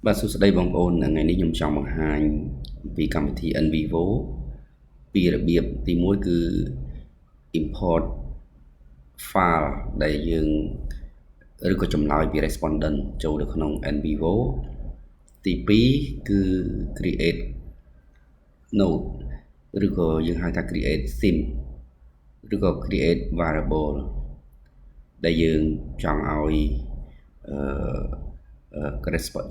បាទសួស្តីបងប្អូនថ្ងៃនេះខ្ញុំចង់បង្ហាញពីកម្មវិធី NVivo ពីរបៀបទី1គឺ import file ដែលយើងឬក៏ចម្លើយពី respondent ចូលទៅក្នុង NVivo ទី2គឺ create node ឬក៏យើងហៅថា create sim ឬក៏ create variable ដែលយើងចង់ឲ្យ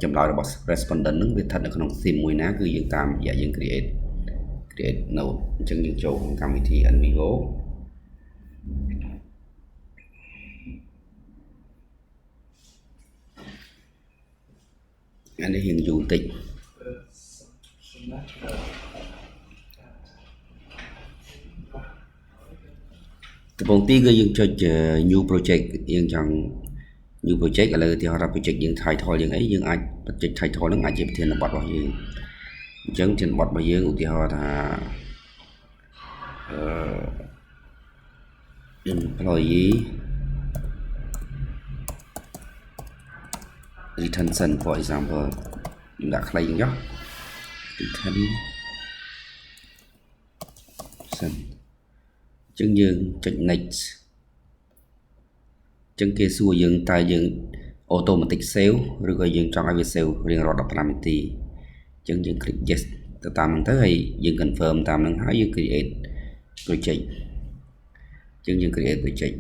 ចម្លើយរបស់ respondent នឹងវាស្ថិតនៅក្នុង sim មួយណាគឺយើងតាមរយៈយើង create node អញ្ចឹងយើងចូលក្នុងកម្មវិធី NVivo អានេះរៀងយូរតិចដំបូងទីគឺយើងចុច new project យើងចង់ new project ឥឡូវឧទាហរណ៍ project យើង title យើងអីយើងអាចចុច title ហ្នឹងអាចជាប្រធានបទរបស់យើងអញ្ចឹងប្រធានបទរបស់យើងឧទាហរណ៍ថាemployee retention for example យើងដាក់ខ្លីអញ្ចឹងចុះ retention អញ្ចឹងយើងចុច next អញ្ចឹងគេសួរយើងតើយើង automatic save ឬក៏យើងចង់ឲ្យវា save រៀងរាល់15នាទីអញ្ចឹងយើង click yes ទៅតាមហ្នឹងទៅហើយយើង confirm តាមហ្នឹងហើយយើង create project អញ្ចឹងយើង create project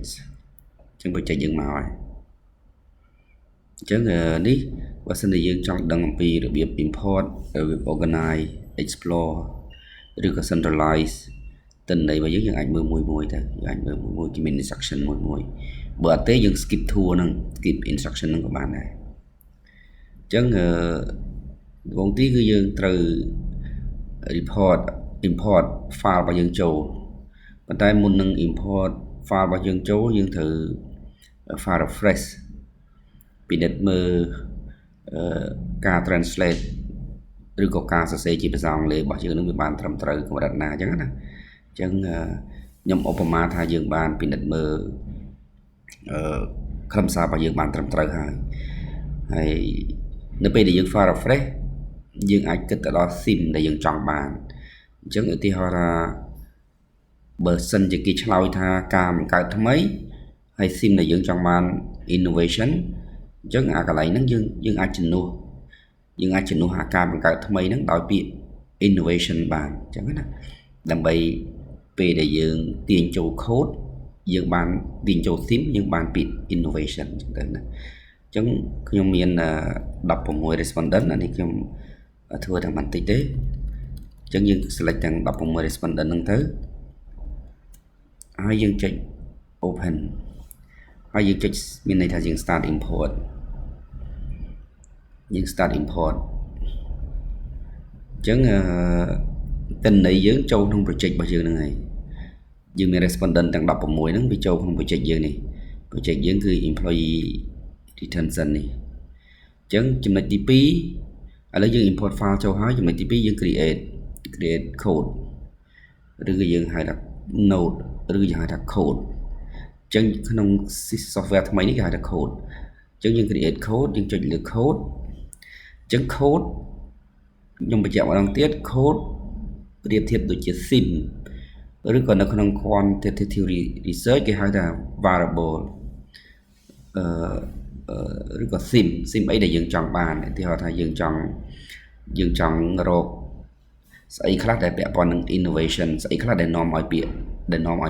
អញ្ចឹង project យើងមកហើយអញ្ចឹងនេះបើសិនជាយើងចង់ដឹងអំពីរបៀប import របៀប organize explore ឬក៏ centralize ទិន្នន័យរបស់យើងអាចមើលមួយទៅយើងអាចមើលមួយគេមាន instruction មួយបើអត់ទេយើង skip tour ហ្នឹង skip instruction ហ្នឹងក៏បានដែរអញ្ចឹងដំបូងទីគឺយើងត្រូវ import file របស់យើងចូលប៉ុន្តែមុននឹង import file របស់យើងចូលយើងត្រូវ file refresh ពិនិត្យមើលការ translate ឬក៏ការសរសេរជាភាសាអង់គ្លេសរបស់យើងនឹងវាបានត្រឹមត្រូវកម្រិតណាអញ្ចឹងណាអញ្ចឹងខ្ញុំឧបមាថាយើងបានពិនិត្យមើលខ្លឹមសាររបស់យើងបានត្រឹមត្រូវហើយនៅពេលដែលយើង file refresh យើងអាចគិតទៅដល់ sim ដែលយើងចង់បានអញ្ចឹងឧទាហរណ៍ថាបើសិនជាគេឆ្លើយថាការបង្កើតថ្មីហើយ sim ដែលយើងចង់បាន innovation អញ្ចឹងអាកន្លែងហ្នឹងយើងអាចជំនួសអាការបង្កើតថ្មីហ្នឹងដោយពាក្យ innovation បានអញ្ចឹងណាដើម្បីពេលដែលយើងទាញចូល code យើងបានទាញចូល sim យើងបានពាក្យ innovation អញ្ចឹងទៅណាអញ្ចឹងខ្ញុំមាន16 respondent អានេះខ្ញុំធ្វើតែបន្តិចទេអញ្ចឹងយើង select ទាំង16 respondent ហ្នឹងទៅហើយយើងចុច open ហើយយើងចុចមានន័យថាយើង start import យើង start import អញ្ចឹងទិន្នន័យយើងចូលក្នុង project របស់យើងហ្នឹងហើយយើងមាន respondent ទាំង16ហ្នឹងវាចូលក្នុង project យើងនេះ project យើងគឺ employee retention នេះអញ្ចឹងចំណុចទី2ឥឡូវយើង import file ចូលហើយចំណុចទី2យើង create code ឬក៏យើងហៅថា node ឬយើងហៅថា code អញ្ចឹងក្នុង software ថ្មីនេះគេហៅថា code អញ្ចឹងយើង create code យើងចុចលើ code អញ្ចឹង code ខ្ញុំបញ្ជាក់ម្ដងទៀត code ប្រៀបធៀបដូចជា sim ឬក៏នៅក្នុង quantitative research គេហៅថា variable ឬក៏ sim អីដែលយើងចង់បានឧទាហរណ៍ថាយើងចង់រកស្អីខ្លះដែលពាក់ព័ន្ធនឹង innovation ស្អីខ្លះដែលនាំឲ្យ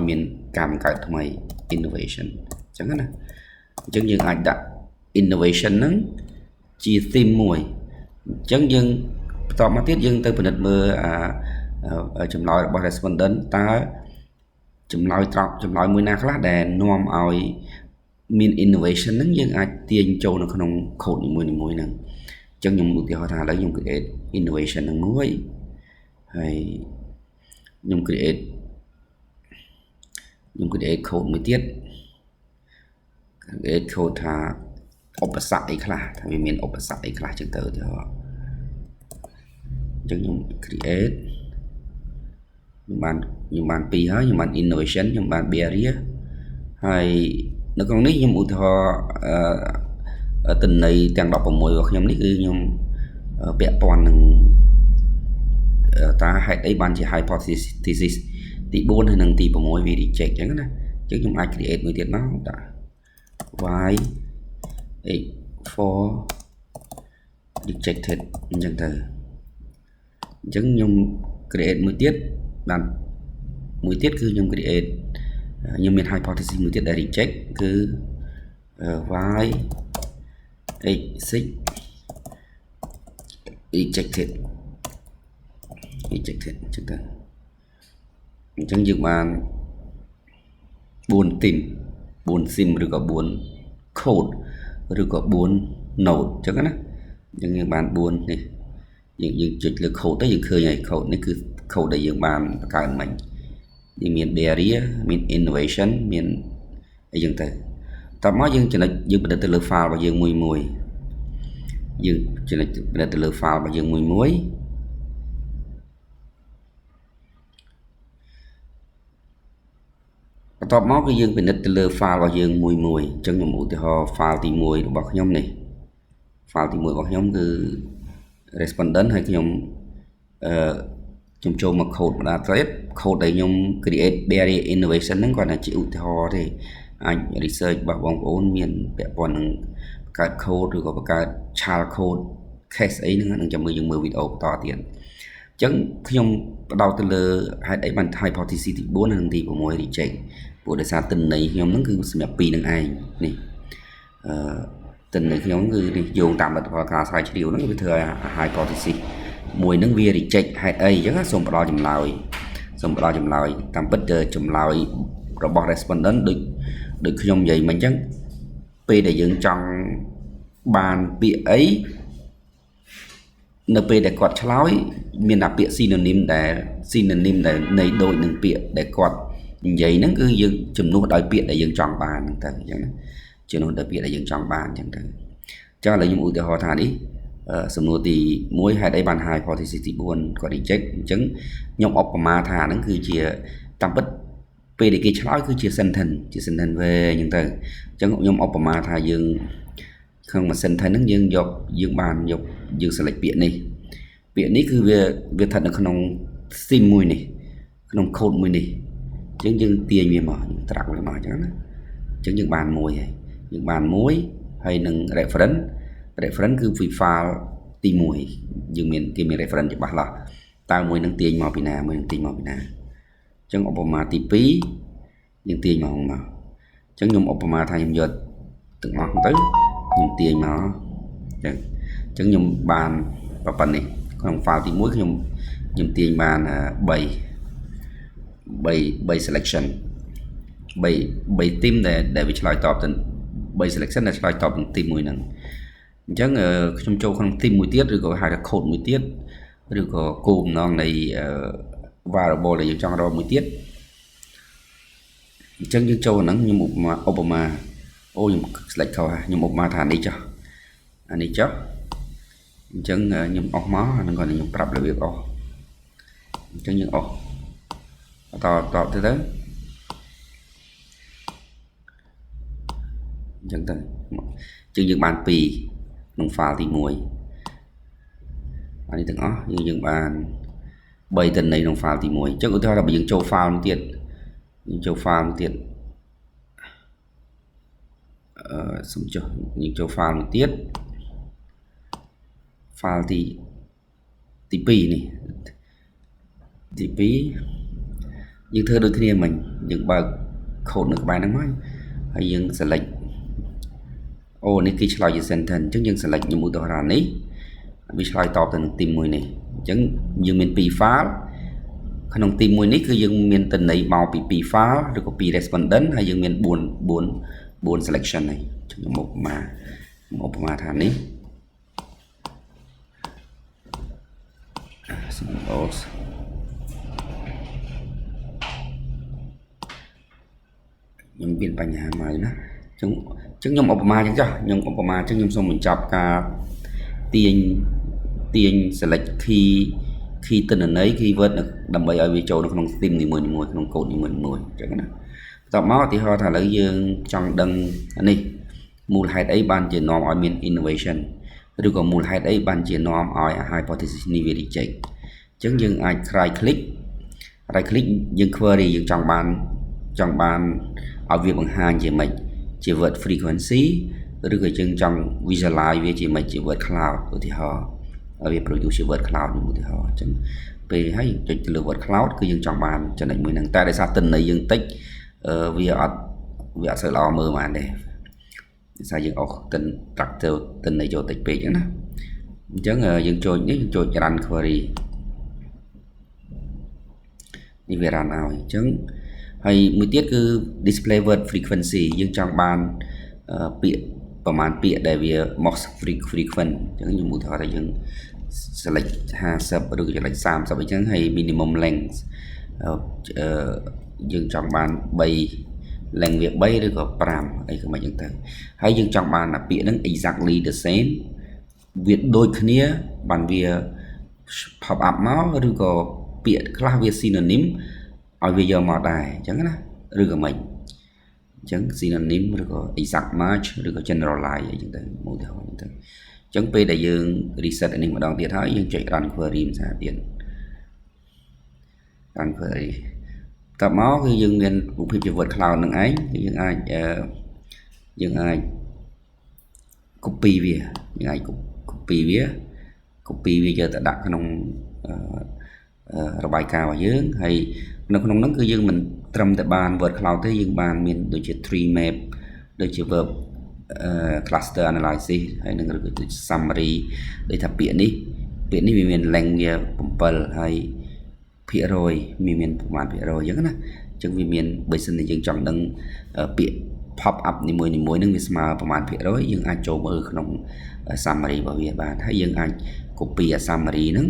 មានការបង្កើតថ្មី innovation អញ្ចឹងណាអញ្ចឹងយើងអាចដាក់ innovation ហ្នឹងជា theme មួយអញ្ចឹងយើងបន្តមកទៀតយើងទៅពិនិត្យមើលចម្លើយរបស់ respondent តើចម្លើយមួយណាខ្លះដែលនាំឲ្យមាន innovation ហ្នឹងយើងអាចទាញចូលនៅក្នុង code នីមួយៗហ្នឹងអញ្ចឹងខ្ញុំឧទាហរណ៍ថាឥឡូវខ្ញុំ create innovation ហ្នឹងមួយហើយខ្ញុំ create code មួយទៀត create code ថាឧបសគ្គអីខ្លះថាវាមានឧបសគ្គអីខ្លះចឹងទៅឧទាហរណ៍អញ្ចឹងខ្ញុំ create ខ្ញុំបាន2ហើយខ្ញុំបាន innovation ខ្ញុំបាន barrier ហើយនៅក្នុងនេះខ្ញុំឧទាហរណ៍ទិន្នន័យទាំង16របស់ខ្ញុំនេះគឺខ្ញុំ ពាក់ព័ន្ធនឹងតាហេតុអីបានជា hypothesis ទី4ហើយនិងទី6វា reject អញ្ចឹងណាអញ្ចឹងខ្ញុំអាច create មួយទៀតមកតា y x for rejected អញ្ចឹងទៅអញ្ចឹងខ្ញុំ create មួយទៀតបានមួយទៀតគឺខ្ញុំ create ខ្ញុំមាន hypothesis មួយទៀតដែល reject គឺ y x6 rejected អញ្ចឹងទៅអញ្ចឹងយើងបាន4 team 4 sim ឬក៏4 code ឬក៏4 node អញ្ចឹងណាអញ្ចឹងយើងបាន4នេះយើងចុចលើ code ទៅយើងឃើញហើយ code នេះគឺ code ដែលយើងបានបង្កើតមិញវាមាន barrier មាន innovation មានអីចឹងទៅតោះមកយើងចំណុចយើងបណ្ឌិតទៅលើ file របស់យើងមួយយើងចំណុចបណ្ឌិតទៅលើ file របស់យើងមួយបន្ទាប់មកគឺយើងពិនិត្យទៅលើ file របស់យើងមួយអញ្ចឹងខ្ញុំឧទាហរណ៍ file ទី1របស់ខ្ញុំនេះ file ទី1របស់ខ្ញុំគឺ respondent ហើយខ្ញុំចូលមក code ម្ដងទៀត code ដែលខ្ញុំ create barrier innovation ហ្នឹងគាត់ថាជាឧទាហរណ៍ទេអាច research របស់បងប្អូនមានពាក់ព័ន្ធនឹងបង្កើត code ឬក៏បង្កើត child code case អីហ្នឹងនឹងចាំមើលយើងមើលវីដេអូបន្តទៀតអញ្ចឹងខ្ញុំបដោតទៅលើហេតុអីបាន hypothesis ទី4និងទី6 reject ព្រោះដោយសារទិន្នន័យខ្ញុំហ្នឹងគឺសម្រាប់ពីរនឹងឯងនេះទិន្នន័យខ្ញុំគឺនេះយោងតាមលទ្ធផលការស្រាវជ្រាវហ្នឹងវាធ្វើឲ្យ hypothesis មួយហ្នឹងវា reject ហេតុអីអញ្ចឹងសូមផ្ដល់ចម្លើយតាមពិតចម្លើយរបស់ respondent ដូចខ្ញុំនិយាយមិញអញ្ចឹងពេលដែលយើងចង់បានពាក្យអីនៅពេលដែលគាត់ឆ្លើយមានតែពាក្យ synonym ដែលនៃដូចនឹងពាក្យដែលគាត់និយាយហ្នឹងគឺយើងជំនួសដោយពាក្យដែលយើងចង់បានហ្នឹងទៅអញ្ចឹងណាជំនួសដោយពាក្យដែលយើងចង់បានអញ្ចឹងទៅចាឥឡូវខ្ញុំឧទាហរណ៍ថានេះសំណួរទី1ហេតុអីបាន hypothesis ទី4គាត់ reject អញ្ចឹងខ្ញុំឧបមាថាហ្នឹងគឺជាតាមពិតពេលដែលគេឆ្លើយគឺជា sentence វែងអញ្ចឹងទៅអញ្ចឹងខ្ញុំឧបមាថាយើងក្នុងមួយ sentence ហ្នឹងយើងបានយកយើង select ពាក្យនេះគឺវាស្ថិតនៅក្នុង sim មួយនេះក្នុង code មួយនេះអញ្ចឹងយើងទាញវាមកយើងត្រាក់វាមកអញ្ចឹងណាអញ្ចឹងយើងបានមួយហើយនឹង reference គឺ file ទី1យើងគេមាន reference ច្បាស់លាស់តើមួយនឹងទាញមកពីណាអញ្ចឹងឧបមាទី2យើងទាញមកអញ្ចឹងខ្ញុំឧបមាថាខ្ញុំយកទាំងអស់ទៅខ្ញុំទាញមកអញ្ចឹងខ្ញុំបានប៉ុណ្ណេះក្នុង file ទី1ខ្ញុំទាញបាន3 selection 3 team ដែលវាឆ្លើយតបទៅ3 selection ដែលឆ្លើយតបនឹង team មួយហ្នឹងអញ្ចឹងខ្ញុំចូលក្នុង team មួយទៀតឬក៏ហៅថា code មួយទៀតឬក៏គោលបំណងនៃ variable ដែលយើងចង់រកមួយទៀតអញ្ចឹងយើងចូលហ្នឹងខ្ញុំឧបមាខ្ញុំ select ខុសខ្ញុំឧបមាថានេះចុះអញ្ចឹងខ្ញុំអស់មកអានឹងគាត់ខ្ញុំប្រាប់របៀបអស់អញ្ចឹងយើងអស់តទៅអញ្ចឹងយើងបាន2ក្នុង file ទី1អានេះទាំងអស់យើងបាន3ទិន្នន័យក្នុង file ទី1អញ្ចឹងឧទាហរណ៍ថាបើយើងចូល file មួយទៀតសុំចុះយើងចូល file មួយទៀត file ទី2នេះទី2យើងធ្វើដូចគ្នាមិញយើងបើក code នៅក្បែរហ្នឹងមកហើយយើង select នេះគេឆ្លើយជា sentence អញ្ចឹងយើង select ខ្ញុំឧទាហរណ៍នេះវាឆ្លើយតបទៅនឹង team មួយនេះអញ្ចឹងយើងមាន2 file ក្នុង team មួយនេះគឺយើងមានទិន្នន័យមកពី2 file ឬក៏2 respondent ហើយយើងមាន4 selection នេះខ្ញុំឧបមាថានេះខ្ញុំមានបញ្ហាមកណាអញ្ចឹងខ្ញុំឧបមាអញ្ចឹងចុះខ្ញុំសូមបញ្ចប់ការទាញ select key ទិន្នន័យ keyword ដើម្បីឲ្យវាចូលនៅក្នុង theme នីមួយៗក្នុង code នីមួយៗអញ្ចឹងណាបន្ទាប់មកឧទាហរណ៍ថាឥឡូវយើងចង់ដឹងនេះមូលហេតុអីបានជានាំឲ្យមាន innovation ឬក៏មូលហេតុអីបានជានាំឲ្យ hypothesis នេះវា reject អញ្ចឹងយើងអាច right click យើង query យើងចង់បានឲ្យវាបង្ហាញជាម៉េចជា word frequency ឬក៏យើងចង់ visualize វាជាម៉េចជា word cloud ឧទាហរណ៍ឲ្យវា produce ជា word cloud ឧទាហរណ៍អញ្ចឹងពេលហើយចុចទៅលើ word cloud គឺយើងចង់បានចំណុចមួយហ្នឹងតែដោយសារទិន្នន័យយើងតិចវាអត់សូវល្អមើលបានទេដោយសារយើងអស់ទិន្នន័យចូលតិចពេកហ្នឹងណាអញ្ចឹងយើងចូលនេះយើងចូល run query នេះវា run ឲ្យអញ្ចឹងហើយមួយទៀតគឺ display word frequency យើងចង់បានពាក្យប្រមាណពាក្យដែលវា most frequent អញ្ចឹងខ្ញុំឧទាហរណ៍ថាយើង select 50ឬក៏ select 30អញ្ចឹងហើយ minimum length យើងចង់បាន3 length វា3ឬក៏5អីក៏មិនអញ្ចឹងទៅហើយយើងចង់បានពាក្យហ្នឹង exactly the same វាដូចគ្នាបានវា pop up មកឬក៏ពាក្យខ្លះវា synonym ឲ្យវាយកមកដែរអញ្ចឹងណាឬក៏មិនអញ្ចឹង synonym ឬក៏ exact match ឬក៏ generalize អីចឹងទៅមកទៅអញ្ចឹងពេលដែលយើង reset អានេះម្ដងទៀតហើយយើងចុច run query ម្សិលទៀត run query តបមកគឺយើងមានរូបភាពជា word cloud នឹងឯងគឺយើងអាច copy វាយើងអាច copy វាយកទៅដាក់ក្នុងរបាយការណ៍របស់យើងហើយនៅក្នុងហ្នឹងគឺយើងមិនត្រឹមតែបាន word cloud ទេយើងបានមានដូចជា tree map ដូចជា verb cluster analysis ហើយនឹងឬក៏ summary ដូចថាពាក្យនេះវាមាន length វា7ហើយភាគរយមានប្រមាណភាគរយអញ្ចឹងណាអញ្ចឹងវាមានបើសិនជាយើងចង់ដឹងពាក្យ pop up នីមួយៗហ្នឹងវាស្មើប្រមាណភាគរយយើងអាចចូលមើលក្នុង summary របស់វាបានហើយយើងអាច copy អា summary ហ្នឹង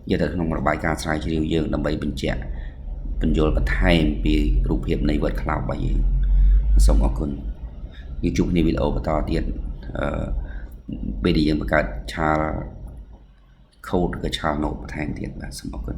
យកទៅក្នុងរបាយការណ៍ស្រាវជ្រាវយើងដើម្បីបញ្ជាក់បញ្យល់បន្ថែមពីរូបភាពនៃ word cloud របស់យើងសូមអរគុណយើងជួបគ្នាវីដេអូបន្តទៀតពេលដែលយើងបង្កើតឆាល code ឬក៏ឆាល note បន្ថែមទៀតបាទសូមអរគុណ